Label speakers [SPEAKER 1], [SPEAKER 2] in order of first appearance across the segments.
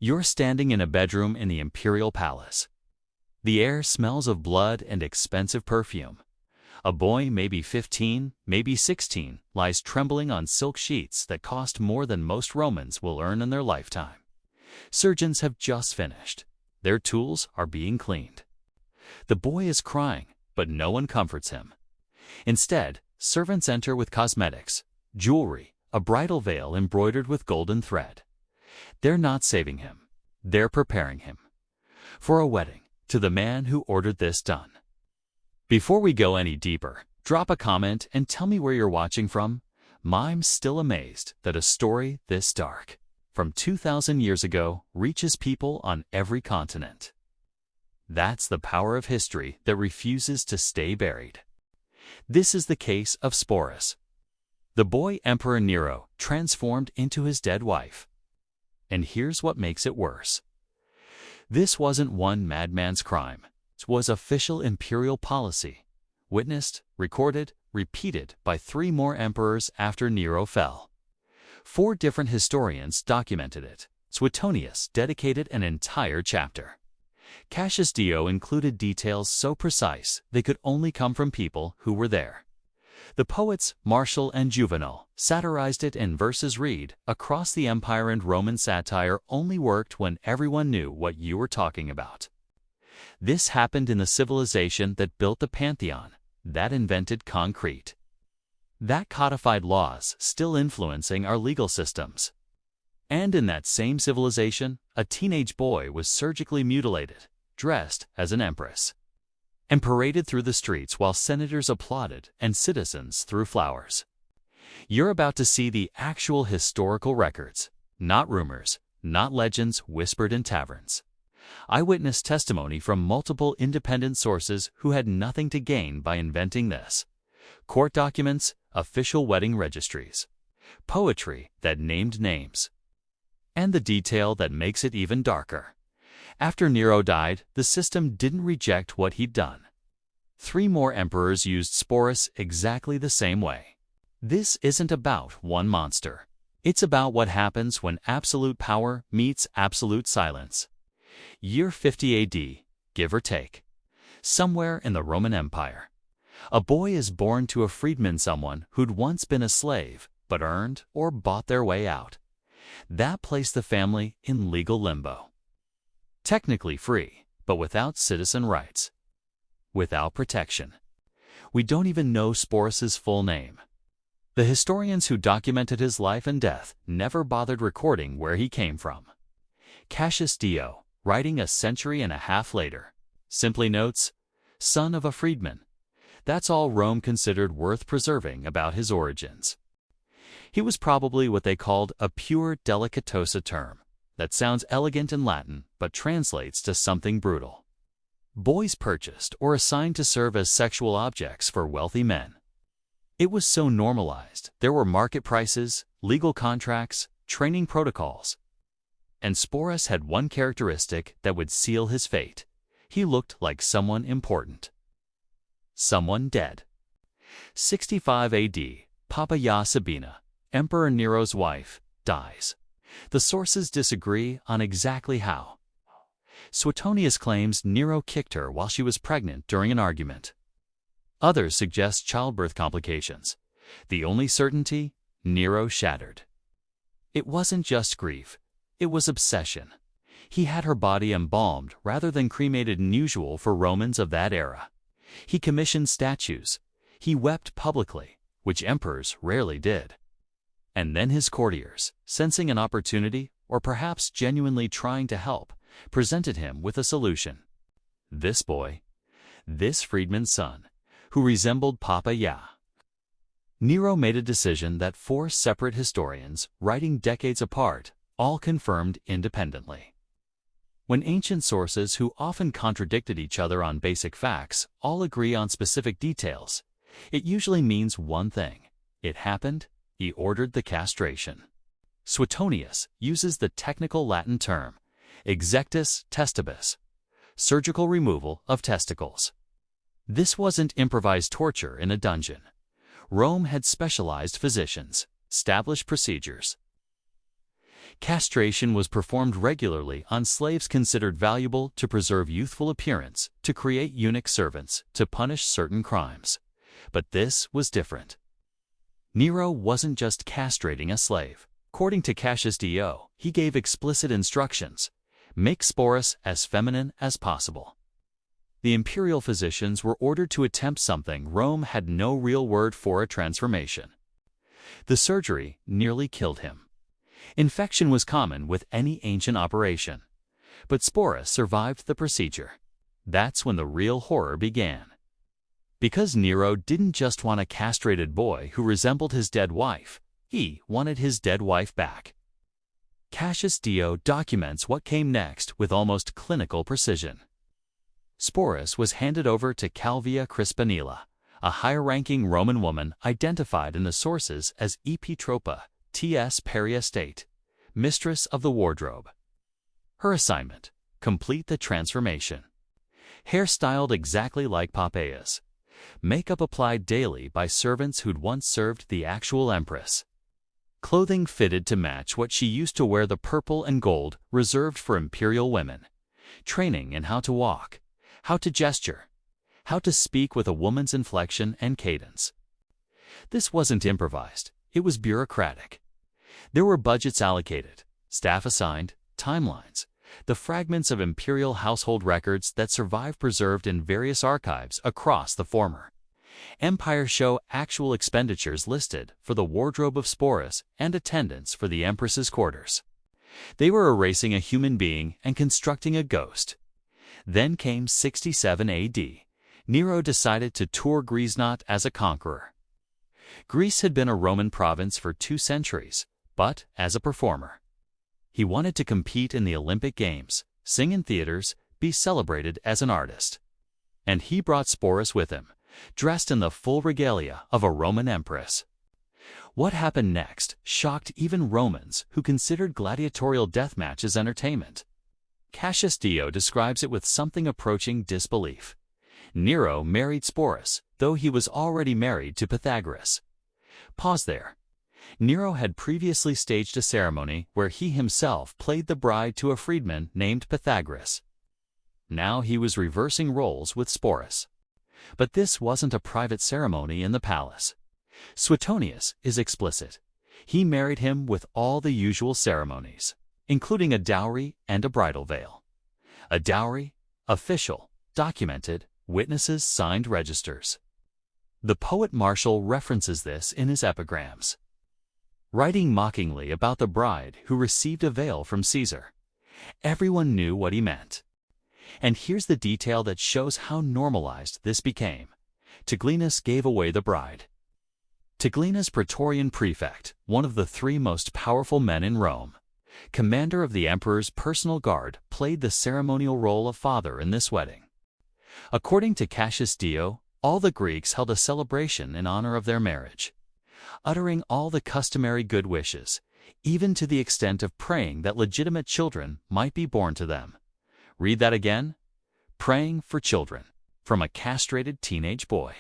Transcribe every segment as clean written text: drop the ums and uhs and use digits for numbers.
[SPEAKER 1] You're standing in a bedroom in the imperial palace. The air smells of blood and expensive perfume. A boy, maybe 15, maybe 16, lies trembling on silk sheets that cost more than most Romans will earn in their lifetime. Surgeons have just finished. Their tools are being cleaned. The boy is crying, but no one comforts him. Instead, servants enter with cosmetics, jewelry, a bridal veil embroidered with golden thread. They're not saving him. They're preparing him for a wedding to the man who ordered this done. Before we go any deeper, drop a comment and tell me where you're watching from. I'm still amazed that a story this dark, from 2,000 years ago, reaches people on every continent. That's the power of history that refuses to stay buried. This is the case of Sporus, the boy Emperor Nero transformed into his dead wife. And here's what makes it worse. This wasn't one madman's crime. It was official imperial policy, witnessed, recorded, repeated by 3 more emperors after Nero fell. 4 different historians documented it. Suetonius dedicated an entire chapter. Cassius Dio included details so precise they could only come from people who were there. The poets Martial and Juvenal satirized it in verses read, "Across the empire and Roman satire only worked when everyone knew what you were talking about." This happened in the civilization that built the Pantheon, that invented concrete, that codified laws still influencing our legal systems. And in that same civilization, a teenage boy was surgically mutilated, dressed as an empress, and paraded through the streets while senators applauded and citizens threw flowers. You're about to see the actual historical records, not rumors, not legends whispered in taverns. Eyewitness testimony from multiple independent sources who had nothing to gain by inventing this. Court documents, official wedding registries, poetry that named names. And the detail that makes it even darker. After Nero died, the system didn't reject what he'd done. 3 more emperors used Sporus exactly the same way. This isn't about one monster. It's about what happens when absolute power meets absolute silence. Year 50 AD, give or take. Somewhere in the Roman Empire, a boy is born to a freedman, someone who'd once been a slave, but earned or bought their way out. That placed the family in legal limbo. Technically free, but without citizen rights, without protection. We don't even know Sporus's full name. The historians who documented his life and death never bothered recording where he came from. Cassius Dio, writing a century and a half later, simply notes, "Son of a freedman." That's all Rome considered worth preserving about his origins. He was probably what they called a pure delicatosa term. That sounds elegant in Latin, but translates to something brutal. Boys purchased or assigned to serve as sexual objects for wealthy men. It was so normalized, there were market prices, legal contracts, training protocols. And Sporus had one characteristic that would seal his fate. He looked like someone important. Someone dead. 65 AD, Poppaea Sabina, Emperor Nero's wife, dies. The sources disagree on exactly how. Suetonius claims Nero kicked her while she was pregnant during an argument. Others suggest childbirth complications. The only certainty, Nero shattered. It wasn't just grief, it was obsession. He had her body embalmed rather than cremated, unusual for Romans of that era. He commissioned statues. He wept publicly, which emperors rarely did. And then his courtiers, sensing an opportunity, or perhaps genuinely trying to help, presented him with a solution. This boy, this freedman's son, who resembled Poppaea. Nero made a decision that 4 separate historians, writing decades apart, all confirmed independently. When ancient sources who often contradicted each other on basic facts all agree on specific details, it usually means one thing: it happened. He ordered the castration. Suetonius uses the technical Latin term, exectus testibus, surgical removal of testicles. This wasn't improvised torture in a dungeon. Rome had specialized physicians, established procedures. Castration was performed regularly on slaves considered valuable to preserve youthful appearance, to create eunuch servants, to punish certain crimes. But this was different. Nero wasn't just castrating a slave. According to Cassius Dio, he gave explicit instructions: make Sporus as feminine as possible. The imperial physicians were ordered to attempt something Rome had no real word for: a transformation. The surgery nearly killed him. Infection was common with any ancient operation. But Sporus survived the procedure. That's when the real horror began. Because Nero didn't just want a castrated boy who resembled his dead wife, he wanted his dead wife back. Cassius Dio documents what came next with almost clinical precision. Sporus was handed over to Calvia Crispinilla, a higher-ranking Roman woman identified in the sources as Epitropa T.S. Periestate, mistress of the wardrobe. Her assignment: complete the transformation. Hair styled exactly like Poppeia's. Makeup applied daily by servants who'd once served the actual empress. Clothing fitted to match what she used to wear, the purple and gold reserved for imperial women. Training in how to walk, how to gesture, how to speak with a woman's inflection and cadence. This wasn't improvised, it was bureaucratic. There were budgets allocated, staff assigned, timelines, the fragments of imperial household records that survive preserved in various archives across the former empire show actual expenditures listed for the wardrobe of Sporus and attendance for the empress's quarters. They were erasing a human being and constructing a ghost. Then came 67 AD. Nero decided to tour Greece not as a conqueror. Greece had been a Roman province for 2 centuries, but as a performer. He wanted to compete in the Olympic Games, sing in theaters, be celebrated as an artist. And he brought Sporus with him, dressed in the full regalia of a Roman empress. What happened next shocked even Romans who considered gladiatorial death matches entertainment. Cassius Dio describes it with something approaching disbelief. Nero married Sporus, though he was already married to Pythagoras. Pause there. Nero had previously staged a ceremony where he himself played the bride to a freedman named Pythagoras. Now he was reversing roles with Sporus. But this wasn't a private ceremony in the palace. Suetonius is explicit. He married him with all the usual ceremonies, including a dowry and a bridal veil. A dowry, official, documented, witnesses signed registers. The poet Martial references this in his epigrams, writing mockingly about the bride who received a veil from Caesar. Everyone knew what he meant. And here's the detail that shows how normalized this became. Tigellinus gave away the bride. Tigellinus, Praetorian prefect, one of the 3 most powerful men in Rome, commander of the emperor's personal guard, played the ceremonial role of father in this wedding. According to Cassius Dio, all the Greeks held a celebration in honor of their marriage, uttering all the customary good wishes, even to the extent of praying that legitimate children might be born to them. Read that again. Praying for children from a castrated teenage boy.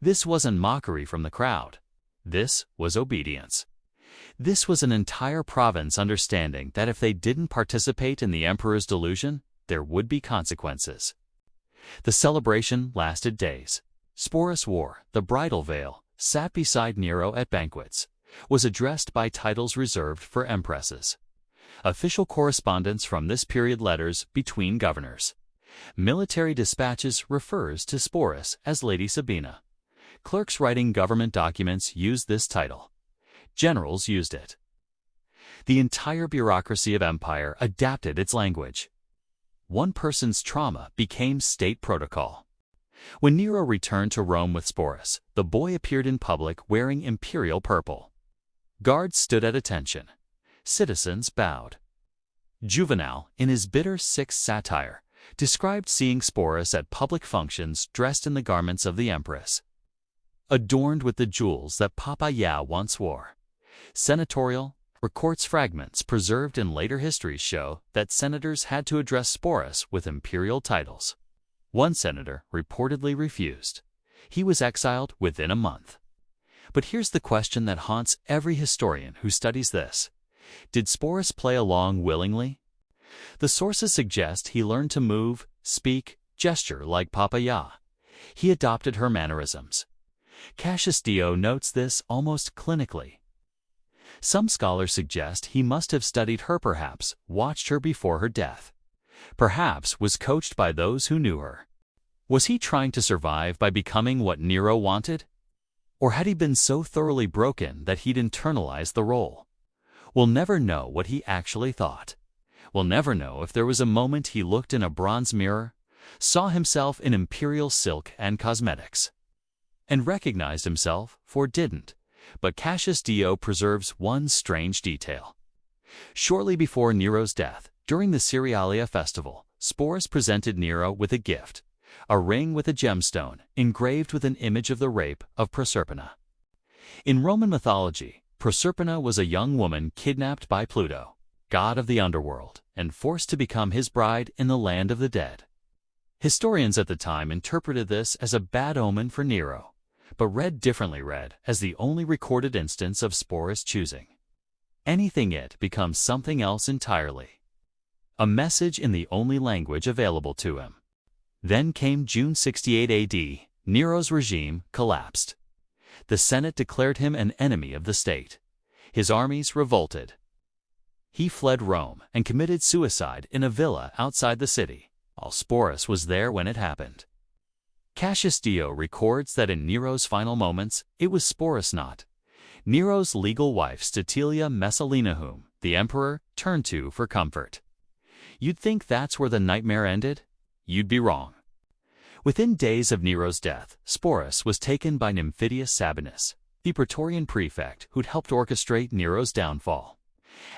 [SPEAKER 1] This wasn't mockery from the crowd. This was obedience. This was an entire province understanding that if they didn't participate in the emperor's delusion, there would be consequences. The celebration lasted days. Sporus wore the bridal veil, sat beside Nero at banquets, was addressed by titles reserved for empresses. Official correspondence from this period: letters between governors. Military dispatches refers to Sporus as Lady Sabina. Clerks writing government documents used this title. Generals used it. The entire bureaucracy of empire adapted its language. One person's trauma became state protocol. When Nero returned to Rome with Sporus, the boy appeared in public wearing imperial purple. Guards stood at attention. Citizens bowed. Juvenal, in his bitter sixth satire, described seeing Sporus at public functions dressed in the garments of the empress, adorned with the jewels that Poppaea once wore. Senatorial records fragments preserved in later histories show that senators had to address Sporus with imperial titles. One senator reportedly refused. He was exiled within a month. But here's the question that haunts every historian who studies this. Did Sporus play along willingly? The sources suggest he learned to move, speak, gesture like Papa Ya. He adopted her mannerisms. Cassius Dio notes this almost clinically. Some scholars suggest he must have studied her, perhaps watched her before her death. Perhaps was coached by those who knew her. Was he trying to survive by becoming what Nero wanted? Or had he been so thoroughly broken that he'd internalized the role? We'll never know what he actually thought. We'll never know if there was a moment he looked in a bronze mirror, saw himself in imperial silk and cosmetics, and recognized himself, for didn't. But Cassius Dio preserves one strange detail. Shortly before Nero's death, during the Cerealia festival, Sporus presented Nero with a gift, a ring with a gemstone engraved with an image of the rape of Proserpina. In Roman mythology, Proserpina was a young woman kidnapped by Pluto, god of the underworld, and forced to become his bride in the land of the dead. Historians at the time interpreted this as a bad omen for Nero, but read as the only recorded instance of Sporus choosing anything it becomes something else entirely. A message in the only language available to him. Then came June 68 AD. Nero's regime collapsed. The Senate declared him an enemy of the state. His armies revolted. He fled Rome and committed suicide in a villa outside the city. All Sporus was there when it happened. Cassius Dio records that in Nero's final moments, it was Sporus, not Nero's legal wife Statilia Messalina, whom the emperor turned to for comfort. You'd think that's where the nightmare ended? You'd be wrong. Within days of Nero's death, Sporus was taken by Nymphidius Sabinus, the Praetorian prefect who'd helped orchestrate Nero's downfall.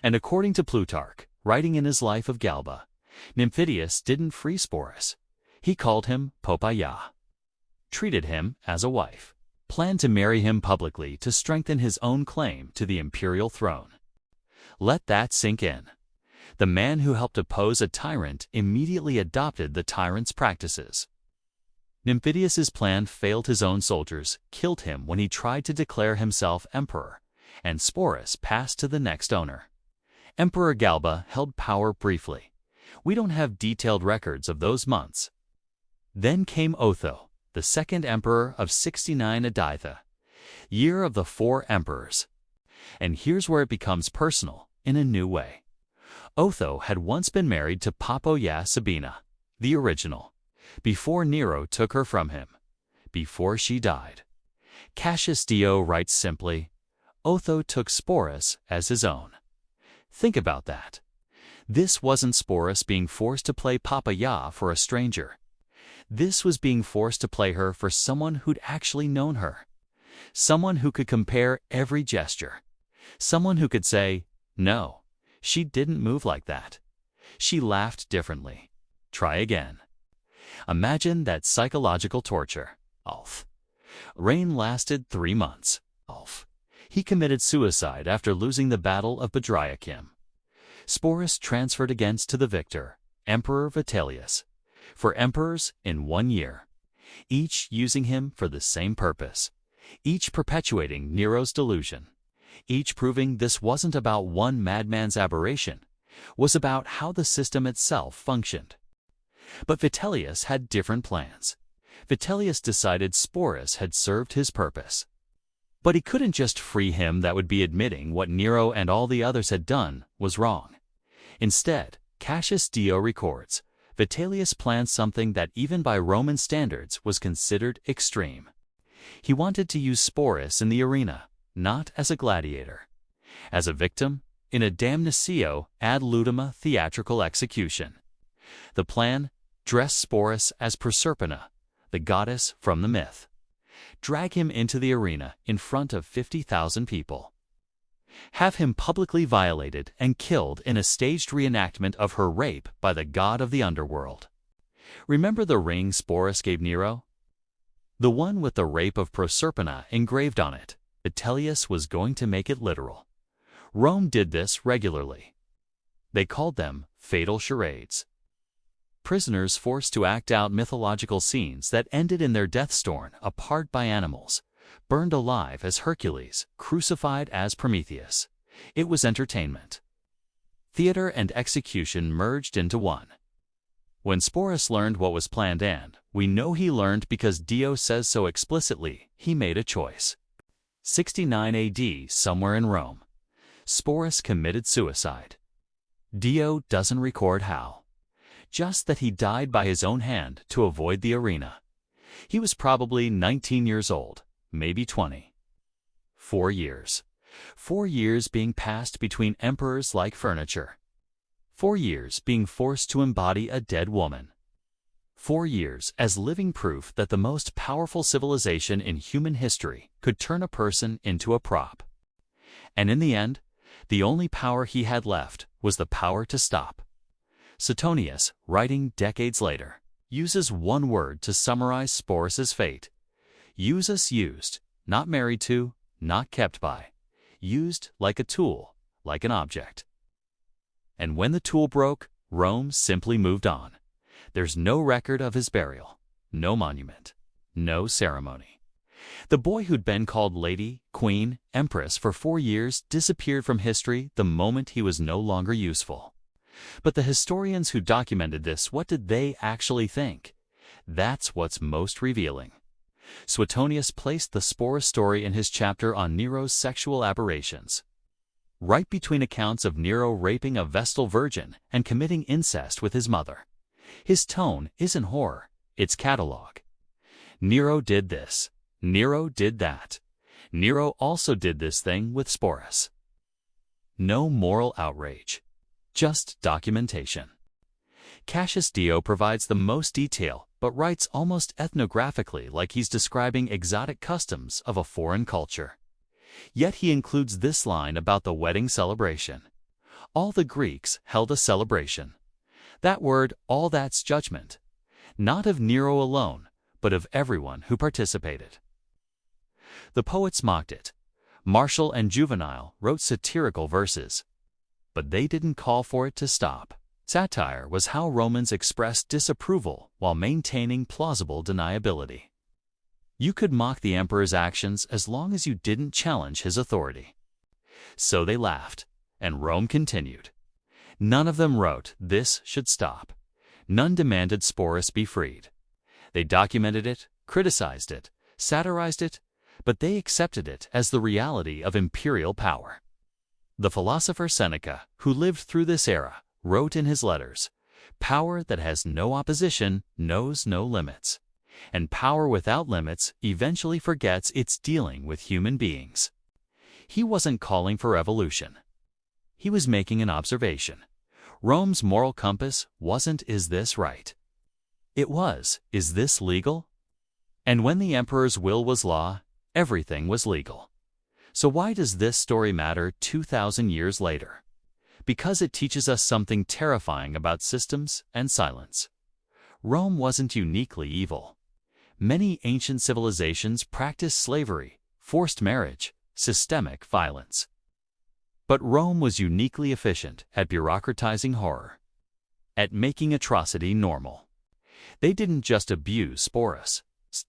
[SPEAKER 1] And according to Plutarch, writing in his life of Galba, Nymphidius didn't free Sporus. He called him Poppaea, treated him as a wife, planned to marry him publicly to strengthen his own claim to the imperial throne. Let that sink in. The man who helped oppose a tyrant immediately adopted the tyrant's practices. Nymphidius's plan failed. His own soldiers killed him when he tried to declare himself emperor, and Sporus passed to the next owner. Emperor Galba held power briefly. We don't have detailed records of those months. Then came Otho, the second emperor of 69 Editha, year of the 4 emperors. And here's where it becomes personal in a new way. Otho had once been married to Poppaea Sabina, the original, before Nero took her from him, before she died. Cassius Dio writes simply, Otho took Sporus as his own. Think about that. This wasn't Sporus being forced to play Poppaea for a stranger. This was being forced to play her for someone who'd actually known her. Someone who could compare every gesture. Someone who could say, no, she didn't move like that. She laughed differently. Try again. Imagine that psychological torture. Ulf. Reign lasted 3 months. Ulf. He committed suicide after losing the Battle of Bedriacum. Sporus transferred against to the victor, Emperor Vitellius, for emperors in 1 year, each using him for the same purpose, each perpetuating Nero's delusion, each proving this wasn't about one madman's aberration, was about how the system itself functioned. But Vitellius had different plans. Vitellius decided Sporus had served his purpose. But he couldn't just free him. That would be admitting what Nero and all the others had done was wrong. Instead, Cassius Dio records, Vitellius planned something that even by Roman standards was considered extreme. He wanted to use Sporus in the arena, not as a gladiator, as a victim in a damnatio ad ludum theatrical execution. The plan: dress Sporus as Proserpina, the goddess from the myth. Drag him into the arena in front of 50,000 people. Have him publicly violated and killed in a staged reenactment of her rape by the god of the underworld. Remember the ring Sporus gave Nero? The one with the rape of Proserpina engraved on it. Vitellius was going to make it literal. Rome did this regularly. They called them fatal charades. Prisoners forced to act out mythological scenes that ended in their deaths torn apart by animals, burned alive as Hercules, crucified as Prometheus. It was entertainment. Theater and execution merged into one. When Sporus learned what was planned, and we know he learned because Dio says so explicitly, he made a choice. 69 AD, somewhere in Rome, Sporus committed suicide. Dio doesn't record how. Just that he died by his own hand to avoid the arena. He was probably 19 years old, maybe 20. 4 years. 4 years being passed between emperors like furniture. 4 years being forced to embody a dead woman. 4 years as living proof that the most powerful civilization in human history could turn a person into a prop. And in the end, the only power he had left was the power to stop. Suetonius, writing decades later, uses one word to summarize Sporus's fate. Usus used, not married to, not kept by. Used like a tool, like an object. And when the tool broke, Rome simply moved on. There's no record of his burial, no monument, no ceremony. The boy who'd been called lady, queen, empress for 4 years disappeared from history the moment he was no longer useful. But the historians who documented this, what did they actually think? That's what's most revealing. Suetonius placed the Sporus story in his chapter on Nero's sexual aberrations. Right between accounts of Nero raping a Vestal virgin and committing incest with his mother. His tone isn't horror, it's catalog. Nero did this. Nero did that. Nero also did this thing with Sporus. No moral outrage. Just documentation. Cassius Dio provides the most detail, but writes almost ethnographically like he's describing exotic customs of a foreign culture. Yet he includes this line about the wedding celebration. All the Greeks held a celebration. That word, all, that's judgment. Not of Nero alone, but of everyone who participated. The poets mocked it. Martial and Juvenal wrote satirical verses. But they didn't call for it to stop. Satire was how Romans expressed disapproval while maintaining plausible deniability. You could mock the emperor's actions as long as you didn't challenge his authority. So they laughed, and Rome continued. None of them wrote, "This should stop." None demanded Sporus be freed. They documented it, criticized it, satirized it, but they accepted it as the reality of imperial power. The philosopher Seneca, who lived through this era, wrote in his letters, "Power that has no opposition knows no limits, and power without limits eventually forgets it's dealing with human beings." He wasn't calling for revolution. He was making an observation. Rome's moral compass wasn't, "Is this right?" It was, "Is this legal?" And when the emperor's will was law, everything was legal. So why does this story matter 2,000 years later? Because it teaches us something terrifying about systems and silence. Rome wasn't uniquely evil. Many ancient civilizations practiced slavery, forced marriage, systemic violence. But Rome was uniquely efficient at bureaucratizing horror, at making atrocity normal. They didn't just abuse Sporus.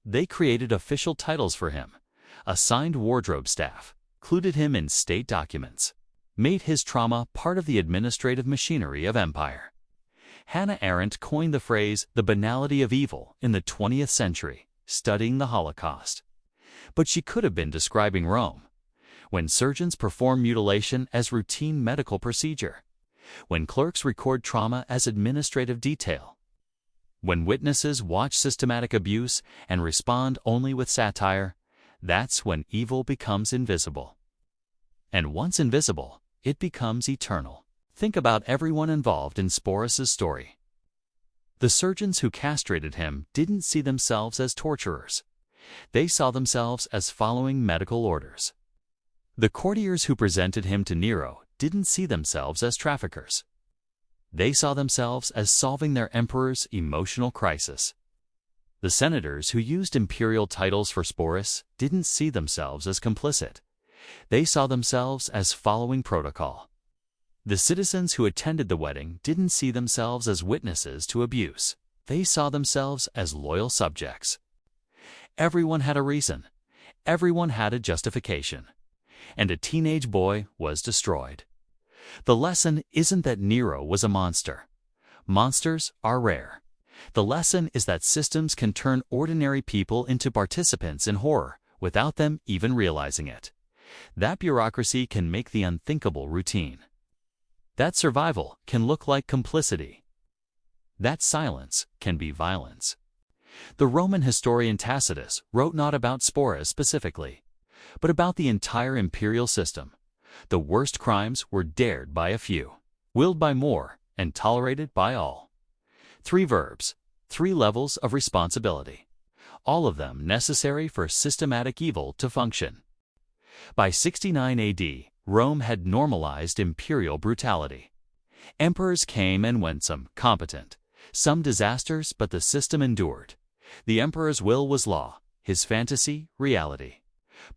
[SPEAKER 1] They created official titles for him, assigned wardrobe staff, included him in state documents, made his trauma part of the administrative machinery of empire. Hannah Arendt coined the phrase "the banality of evil" in the 20th century, studying the Holocaust. But she could have been describing Rome. When surgeons perform mutilation as routine medical procedure. When clerks record trauma as administrative detail. When witnesses watch systematic abuse and respond only with satire, that's when evil becomes invisible. And once invisible, it becomes eternal. Think about everyone involved in Sporus's story. The surgeons who castrated him didn't see themselves as torturers. They saw themselves as following medical orders. The courtiers who presented him to Nero didn't see themselves as traffickers. They saw themselves as solving their emperor's emotional crisis. The senators who used imperial titles for Sporus didn't see themselves as complicit. They saw themselves as following protocol. The citizens who attended the wedding didn't see themselves as witnesses to abuse. They saw themselves as loyal subjects. Everyone had a reason. Everyone had a justification. and a teenage boy was destroyed. The lesson isn't that Nero was a monster. Monsters are rare. The lesson is that systems can turn ordinary people into participants in horror without them even realizing it. That bureaucracy can make the unthinkable routine. That survival can look like complicity. That silence can be violence. The Roman historian Tacitus wrote not about Sporus specifically, but about the entire imperial system. The worst crimes were dared by a few, willed by more, and tolerated by all. 3 verbs, 3 levels of responsibility, all of them necessary for systematic evil to function. By 69 AD, Rome had normalized imperial brutality. Emperors came and went, some competent, some disasters, but the system endured. The emperor's will was law, his fantasy reality.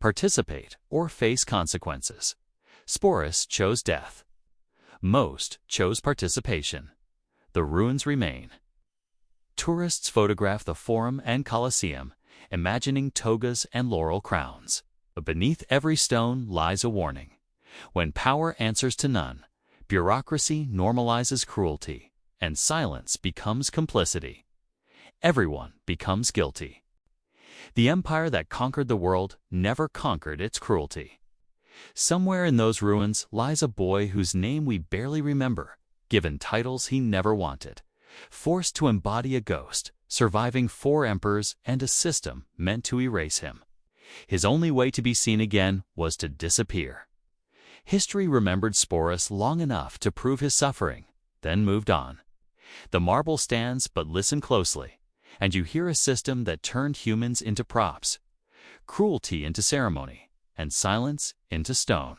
[SPEAKER 1] Participate or face consequences. Sporus chose death. Most chose participation. The ruins remain. Tourists photograph the Forum and Colosseum, imagining togas and laurel crowns. But beneath every stone lies a warning. When power answers to none, bureaucracy normalizes cruelty, and silence becomes complicity. Everyone becomes guilty. The empire that conquered the world never conquered its cruelty. Somewhere in those ruins lies a boy whose name we barely remember, given titles he never wanted, forced to embody a ghost, surviving 4 emperors and a system meant to erase him. His only way to be seen again was to disappear. History remembered Sporus long enough to prove his suffering, then moved on. The marble stands, but listen closely, and you hear a system that turned humans into props, cruelty into ceremony, and silence into stone.